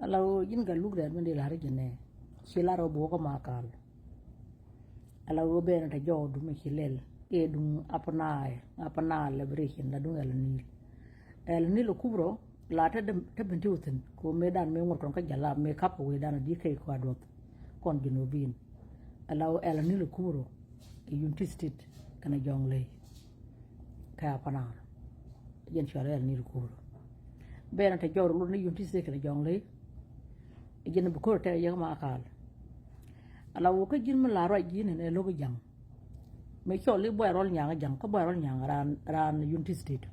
Alau jin ga lugret men di lari jene silaro bo ko makal alau be na ta jodu me hilel e dum apana liberation la dum el nil kubro la ta ta benti utin ko medan me ngor kon ka jala me kap we dan di kai ko adot kon junubin alau el nil kubro e unity state kana jongle ka apana jen shara el nil kubro be na ta jodu lu ni unity state kana jongle jin bu ko te yang ma kal ala wo ka jin ma la ra jin ne lo jang me cho li boy rol nyanga jang ko boy rol nyanga ran unity state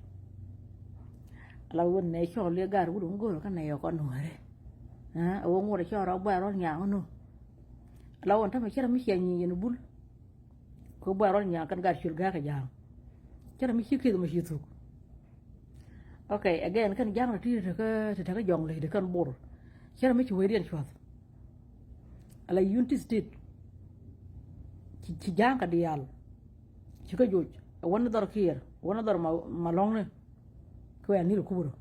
ala wo ne cho li gar wu dum go ka ne yo ko no re ha wo ngore cho ro boy rol nyanga no ala won ta me kira mi chen ni bul ko boy rol nyanga kan gar shul ga ka jang kira mi shi ki do mi shi tu okay again kan jang ti ta ka jong le de kan bor kira mi ci wéri en chwat ala unity state ci janka di yalla ci ko joj wona dar kier wona dar ma longne ko ya ni ko buro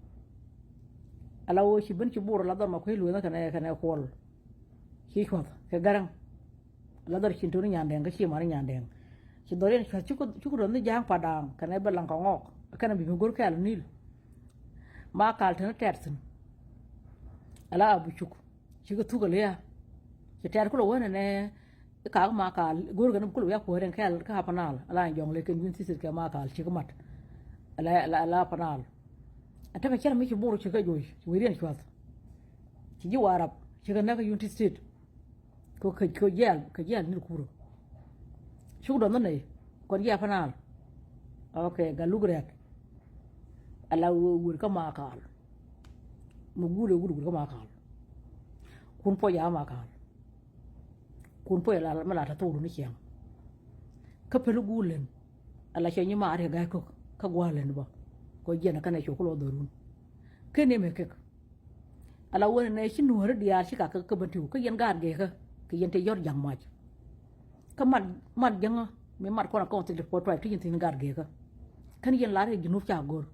ala wo ci ban ci buro la dar ma ko lu na kana ko ci chwat ke garang la dar ci toni nyande nga ci mari nyande ci dore en chwat ci ko don jang padang kana balang ko ngok kana bi gor ka al nil ma kal tan tersen ala abu chuk chiga tugal ya ci ter ko wona ne ka ma ka gor ga ko ya ko ren kal ka panal ala jong le ken yunti sir ka ma ka ci ko mat ala panal ata ka kira mi ci buru ci ga joy ci wiri en chwat ci ji warab ci ga na ka yunti state ko jel ni kuro ci do ne ko ya panal okay ga lugret ala wur ka ma ka mu gule ko makal kun po ya makal kun po la mala ta to ni kiyam ka pelu gulen ala che ni ma are ga ko ka gwalen ba ko jena kana cho ko dorun kene me kek ala wona ne shi nuwar diya shi ka bantu ka yen gar ge ka yen te yor jang maj ka mat janga me mat ko na ko te po to ti yen tin gar ge ka kan yen la re ginu cha gor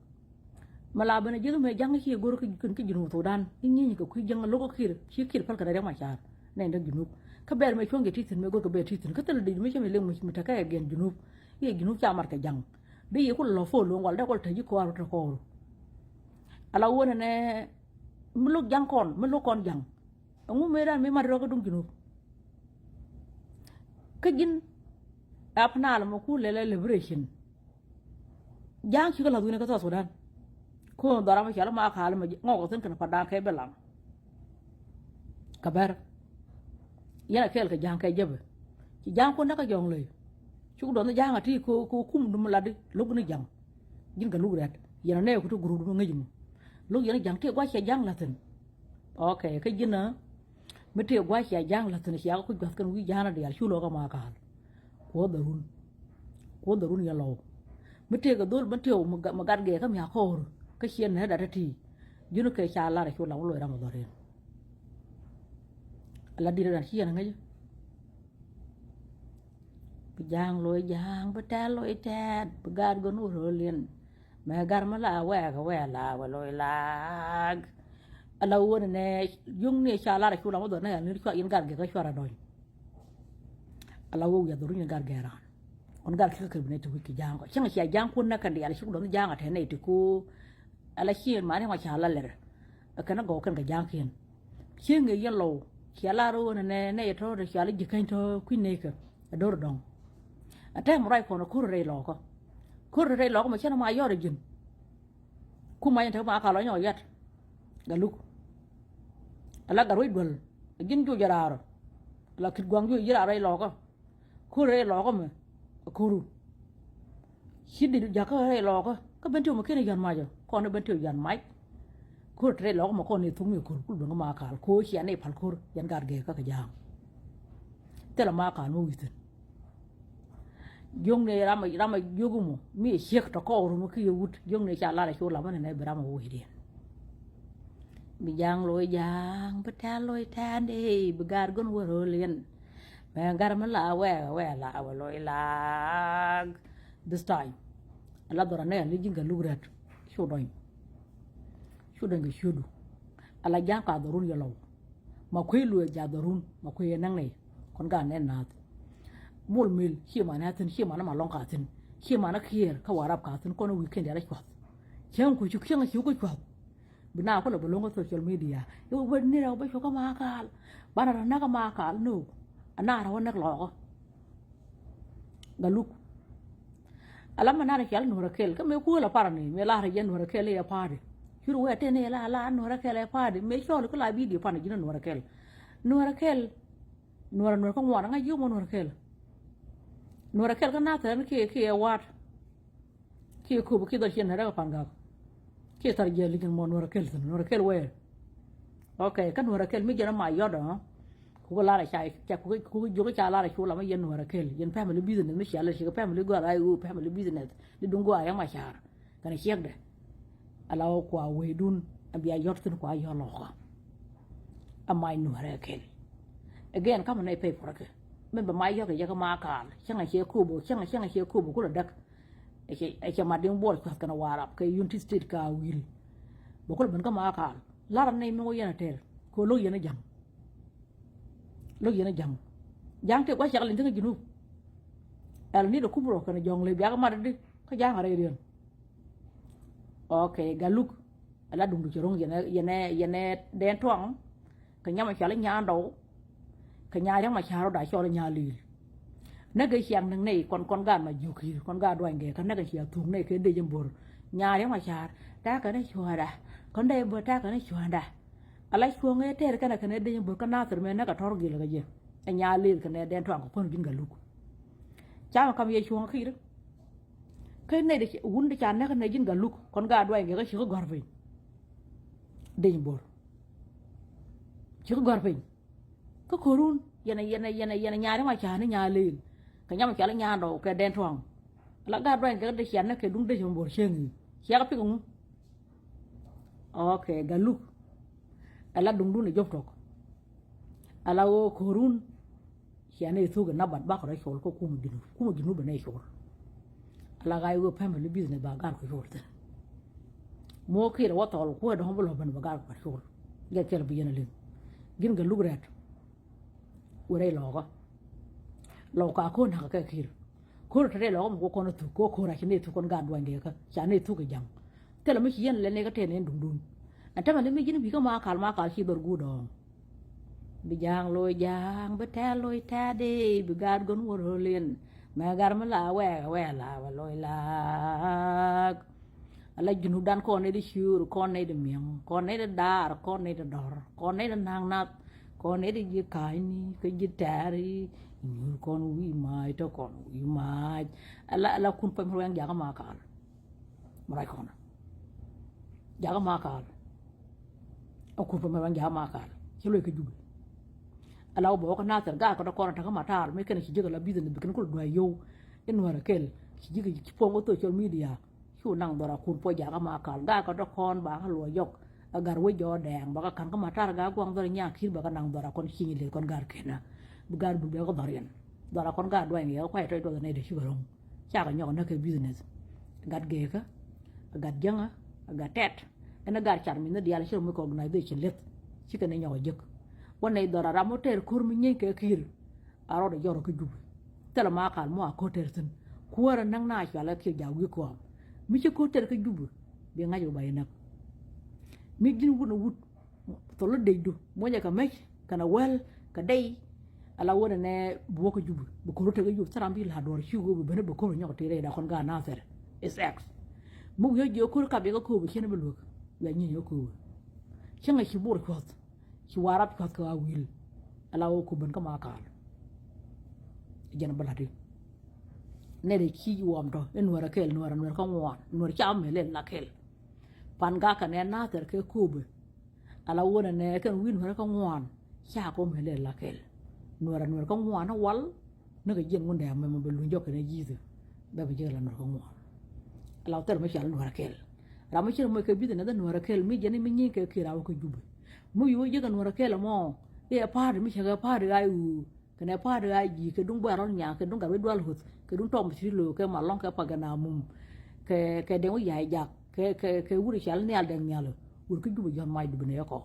mala bana jega me jang ci gor ko kun ki jinu to dan ni ko ku jang lo ko khir ci khir fal ka da ma char ne nda jinu ka ber me chonge titin me gor ko ber titin ka tal de me cheme le mu ta ka gen jinu ye jinu cha mar ka jang be ye ko lo fo lo wal da ko ta ji ko ar ta ko ala wona ne mu lo jang kon jang ngu me dan me mar ro ko dum jinu ka jin apna la mo ku le liberation jang ci ko la du ne ka so sudan ko dara ma chala ma khala ma ngo tan kan pada kai belang kabar yana kel ka jang kai jabe ci jang ko naka jong le ci do na jang ati ko kum dum ladi lu bu ni jang jin ga lu ret yana ne ko to guru dum ngajum lu yana jang te gwa ci jang la tan okay ka jina mi te gwa ci jang la tan ci ya ko gas kan wi jana de yal ci lo ka ma khal ko darun ya law mi te ga dol ban te ma gar ge kam ya khor ka xiên ne da ti junu ke cha la ra chu la lo ra mo dore la di ra xiên ngai bi jang ba ta loi ta bi gar go nu ro lien ma gar ma la wa la wa loi la ala wona ne yung ne cha la ra chu la mo dore ne ni chu yin gar ge ka chu ra doi ala wo ya dore ni gar ge ra on gar ki ka ne tu ki jang ko chang sia jang kun na kan di ala chu do jang a the ne ti ku ala xiên ma ne ma cha la le kana go kan ga jang kien xiên ge yen lo xia la ro ne to de xia li jikan to kuin ne ka ador dong ata mo rai ko no kur re lo ko ma chana ma yo de jin ku ma yen to ma ka lo nyo yat ga luk ala ga roi dol jin ju jararo la kit gwang ju jira re lo ko kur re lo ko me kuru xidi ja ka re lo ko ben tu ma kene yan ma jo ko no ben tu yan mai ko tre lo ma ko ni tum mi ko ku ma ka ko xian ne phal kur yan gar ge ka jang te la ma ka no wit jong ne rama yogumo mi shek to ko ru ki yut jong ne cha la ra chu la ma ne bra ma wo hi mi jang loi jang ba ta loi tan de bi gar gon wo ro lien ma gar ma la we la wa loi la this time ala dora ne ni jinga lugrat shu doin ga shudu ala jang ka dorun yalo ma kwe lu ja dorun ma kwe nang nei kon ga ne na mol mil chi ma na tin chi ma na ma long ka tin chi ma na khier ka warap ka tin kon weekend ya kwa chen ku chu chen chu ku kwa bina ko lo bolongo social media yo ben ni ra ba ko ma ka bara na ka ma ka no ana ra wona lo galuk alam na ra kyal no ra kel ka me ku la para ni me la ra yen no ra kel ya pare hiru we te ne la no ra kel ya pare me so ko la video pa na jina no ra kel no ko ngwa nga yu mo no ra kel ka na ta ke wat ke ku bu ki do chen ra pa nga ke tar je ligin mo no ra kel we okay kan no ra kel mi jana ma yo do ku la ra chai cha ku ju ka la ra chu la ma yen no ra kel yen family business mi sha la shi ka family go ra u family business di dungo ayang ma shar kana shek de alaw kwa we dun abiya yortin kwa yo lo ko amai no ra kel again come na pay for ke men ba mai yo ke ya ka ma ka changa che ku bu changa che ku bu ku dak e ma ding bol ka kana warap ke unity state ka wil bo ko ben ka ma ka la ran nei mo yana ter ko lo yana jang te kwa chak lin tinga jinu el ni do kubro kana jong le biya ma de ka jang are den okay galuk ala dum du chorong yana den twang ka nyama chala nya ndo ka nya yang ma charo da cho nya li na ga xiang nang nei con gan ma yu ki con ga doan ge ka na ga xia thung nei ke de jambor nya yang ma char ta ka na chua da con de bo ta ka na chua da ala chuo nge ter kana kana de jambor ka na ter me na ka tor gi la ga je nya li ka ne den twang ko pon gin galuk cha kam ye chuo khi đó cái này để uốn để chán cái này dính cả lúc con gà đuôi cái chỉ có gọt về đỉnh bồn chỉ có gọt về có khổ luôn giờ này nhà đó mà chán nhà liền cái nhà mà chán nhà đồ cái đen thoáng là gà đuôi cái để chán cái đúng để trong bồn xem chỉ có biết không ok cả lúc là đúng để giúp được là khổ luôn chán này thu cái nắp bát bát ở đây sổ có cung một đỉnh bên này sổ la gai wo family business ba gar ko jorte mo ki ra wato ko do hombo ban ba gar ko jor ga kel bi yana len gin ga lugret wore lo ka ko na ka kir ko re lo mo ko no tu ko ra ne tu kon ga do nge ka cha ne tu ka jang tel mi yen le ne ka te ne dum anta ma le mi gin bi ka ma kal ki dor gu do bi jang be ta loy ta de bi gar gon woro len ma gar ma la we la loy la ala junu dan ko ne di shur ko ne di miang ko ne di dar ko ne di dor ko ne di nang nat ko ne di ji kai ni ke ji tari nyur kon wi mai to kon wi mai ala kun pam ro yang jaga ma kal marai kon jaga ma kal o kun pam ro yang jaga ma kal ci loy ke jubi alaw bo ko natar ga ko da ko ta ma tar me ken ci jiga la bizin bi ken ko do yow en wara kel ci jiga ci pongo social media su nang dora kun po jaga ma kal ga ko da kon ba ha lo yok agar we jo deng ba kan ko ma tar ga gwang dora nya khir ba nang dora kon ci le kon gar kena bu gar bu be ko darien dora kon ga do ngi ko ay to ne de ci barong cha ga ñoo na ke business gat ge ka gat janga gat tet en gar char mi na dial ci mo ko na de ci let ci ken ñoo jek wonay dora ramoter kur mi nyeke kir aro de joro ko jubi tela ma kal mo ko terten ku wara nang na chala ke jawu ko mi ci ko ter ko jubi be ngajo bay nak mi gin wuna wut to lo de du mo nya ka mek kana wel ka dey ala wona ne bu ko jubi bu ko ter ko jubi tarambi la dor ci go be ne bu ko nyoko tere da kon ga na fer is x mu yo jo ko ka be ko bu chen be lu ya nyi yo ko ci nga ci bur ko ci warap ko ka wil ala ko ben ka ma kal jena balati ne de ci wom do en wara kel no wara no ko won no ci am le la kel pan ga ka ne na ter ke kube ala wona ne kan win wara ko won cha ko me le la kel no wara no ko won wal ne ga jen wonde am be lu jok ne jitu be be jela no ko won ala ter me ci no wara kel ra ma ci mo ke bi ne da no wara kel mi jeni mi nyi ke kira ko jube mu yu je kan wara kela mo e pa mi chaga pa ga u kana pa ga ji ke dung ba ron nya ke dung ga dwal hut ke dung tom ti lo ke ma long ke pa ga na mum ke de wo ya ja ke wuri chal ne al den nyalo wur ke du jon mai du ne ko